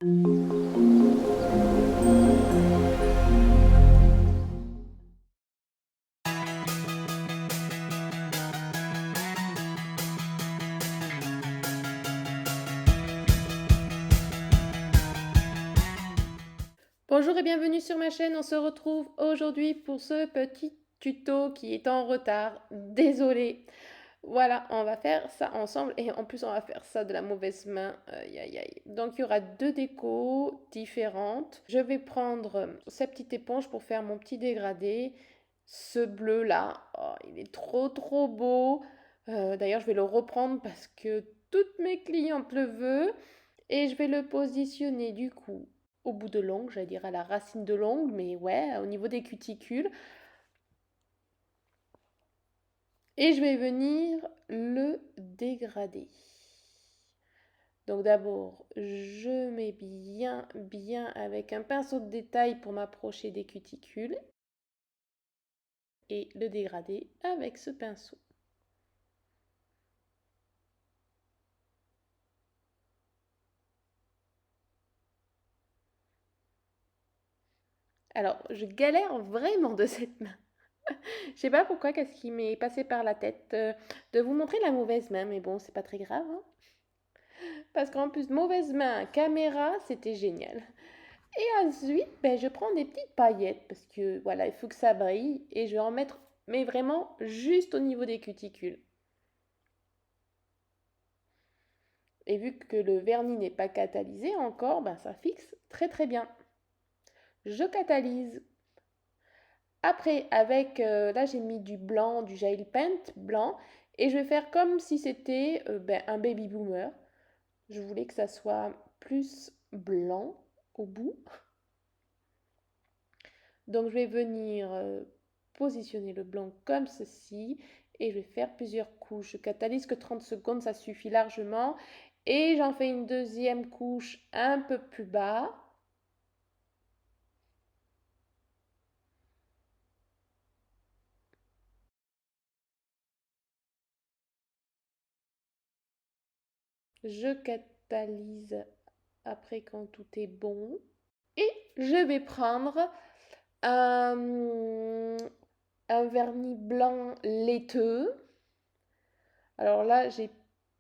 Bonjour et bienvenue sur ma chaîne, on se retrouve aujourd'hui pour ce petit tuto qui est en retard, désolée. Voilà, on va faire ça ensemble et en plus on va faire ça de la mauvaise main, aïe aïe aïe. Donc il y aura deux décos différentes. Je vais prendre cette petite éponge pour faire mon petit dégradé. Ce bleu là, oh, il est trop beau. D'ailleurs je vais le reprendre parce que toutes mes clientes le veulent. Et je vais le positionner du coup au bout de l'ongle, j'allais dire à la racine de l'ongle, mais ouais, au niveau des cuticules. Et je vais venir le dégrader. Donc d'abord, je mets bien avec un pinceau de détail pour m'approcher des cuticules et le dégrader avec ce pinceau. Alors, je galère vraiment de cette main. Je sais pas pourquoi, qu'est-ce qui m'est passé par la tête de vous montrer la mauvaise main, mais bon, c'est pas très grave, hein. Parce qu'en plus, mauvaise main, caméra, c'était génial. Et ensuite, ben, je prends des petites paillettes parce que voilà, il faut que ça brille et je vais en mettre, mais vraiment juste au niveau des cuticules. Et vu que le vernis n'est pas catalysé encore, ben, ça fixe très bien. Je catalyse. Après, avec, là j'ai mis du blanc, du gel paint blanc, et je vais faire comme si c'était ben, un baby boomer. Je voulais que ça soit plus blanc au bout. Donc je vais venir positionner le blanc comme ceci et je vais faire plusieurs couches. Je catalyse que 30 secondes, ça suffit largement. Et j'en fais une deuxième couche un peu plus bas. Je catalyse après quand tout est bon. Et je vais prendre un, un vernis blanc laiteux. Alors là, j'ai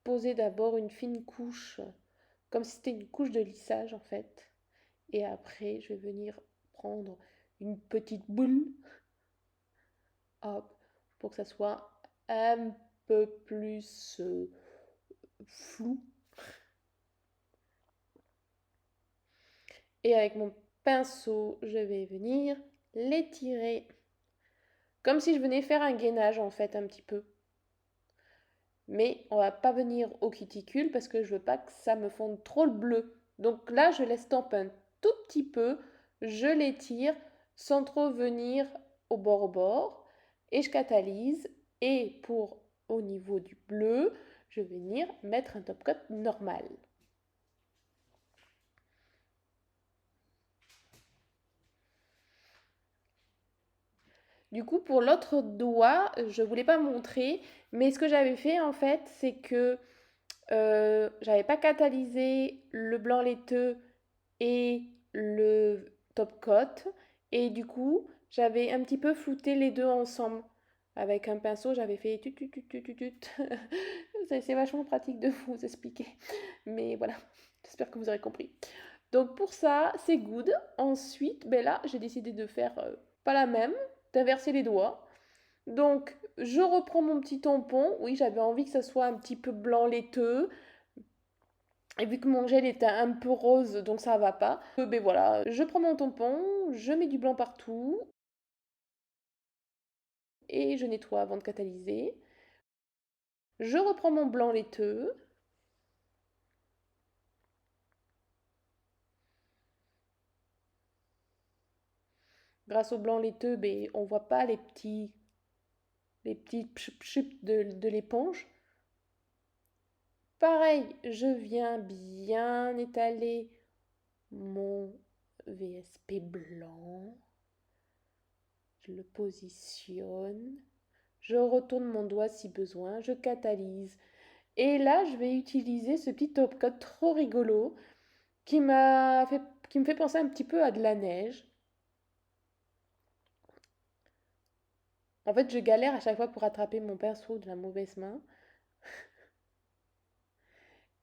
posé d'abord une fine couche, comme si c'était une couche de lissage en fait. Et après, je vais venir prendre une petite boule, hop, pour que ça soit un peu plus flou. Et avec mon pinceau, je vais venir l'étirer. Comme si je venais faire un gainage en fait, un petit peu. Mais on va pas venir au cuticule parce que je veux pas que ça me fonde trop le bleu. Donc là, je l'estompe un tout petit peu, je l'étire sans trop venir au bord et je catalyse. Et pour au niveau du bleu, je vais venir mettre un top coat normal. Du coup, pour l'autre doigt, je voulais pas montrer, mais ce que j'avais fait en fait, c'est que j'avais pas catalysé le blanc laiteux et le top coat. Et du coup, j'avais un petit peu flouté les deux ensemble. Avec un pinceau, j'avais fait tut tut tut tut tut tut. C'est vachement pratique de vous expliquer. Mais voilà, j'espère que vous aurez compris. Donc pour ça, c'est good. Ensuite, ben là, j'ai décidé de faire pas la même, d'inverser les doigts. Donc, je reprends mon petit tampon. Oui, j'avais envie que ça soit un petit peu blanc laiteux. Et vu que mon gel était un peu rose, donc ça va pas. Ben voilà, je prends mon tampon, je mets du blanc partout et je nettoie avant de catalyser. Je reprends mon blanc laiteux. Grâce au blanc laiteux, ben, on voit pas les petits pchup de l'éponge. Pareil, je viens bien étaler mon VSP blanc. Je le positionne. Je retourne mon doigt si besoin. Je catalyse. Et là, je vais utiliser ce petit top coat trop rigolo. qui m'a fait, qui me fait penser un petit peu à de la neige. En fait, je galère à chaque fois pour attraper mon pinceau de la mauvaise main.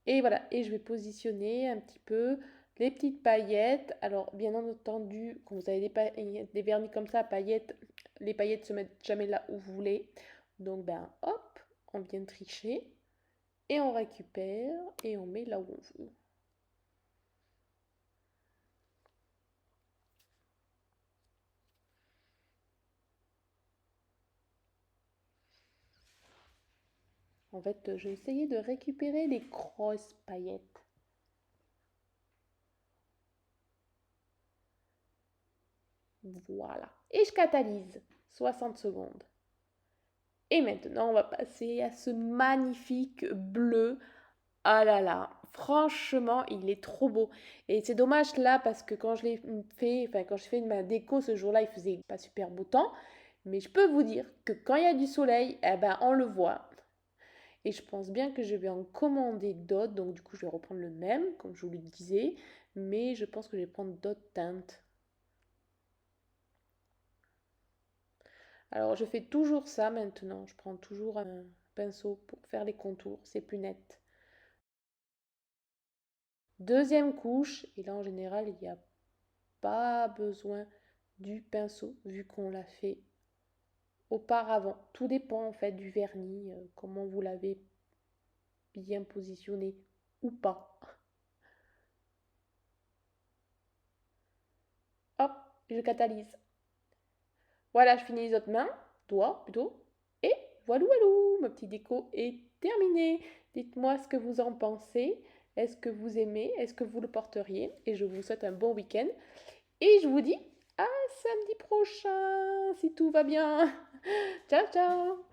Et voilà, et je vais positionner un petit peu les petites paillettes. Alors, bien entendu, quand vous avez des vernis comme ça à paillettes, les paillettes se mettent jamais là où vous voulez. Donc, ben hop, on vient tricher et on récupère et on met là où on veut. En fait, j'ai essayé de récupérer les grosses paillettes. Voilà. Et je catalyse 60 secondes. Et maintenant, on va passer à ce magnifique bleu. Ah là là, franchement, il est trop beau. Et c'est dommage là parce que quand je l'ai fait, enfin quand je fais ma déco ce jour-là, il faisait pas super beau temps. Mais je peux vous dire que quand il y a du soleil, eh ben on le voit. Et je pense bien que je vais en commander d'autres. Donc du coup, je vais reprendre le même, comme je vous le disais. Mais je pense que je vais prendre d'autres teintes. Alors je fais toujours ça maintenant. Je prends toujours un pinceau pour faire les contours. C'est plus net. Deuxième couche. Et là, en général, il n'y a pas besoin du pinceau vu qu'on l'a fait auparavant. Tout dépend en fait du vernis, comment vous l'avez bien positionné ou pas. Hop, je catalyse. Voilà, je finis les autres mains, doigts plutôt. Et voilà, ma petite déco est terminée. Dites-moi ce que vous en pensez. Est-ce que vous aimez? Est-ce que vous le porteriez? Et je vous souhaite un bon week-end. Et je vous dis à samedi prochain, si tout va bien. Ciao, ciao!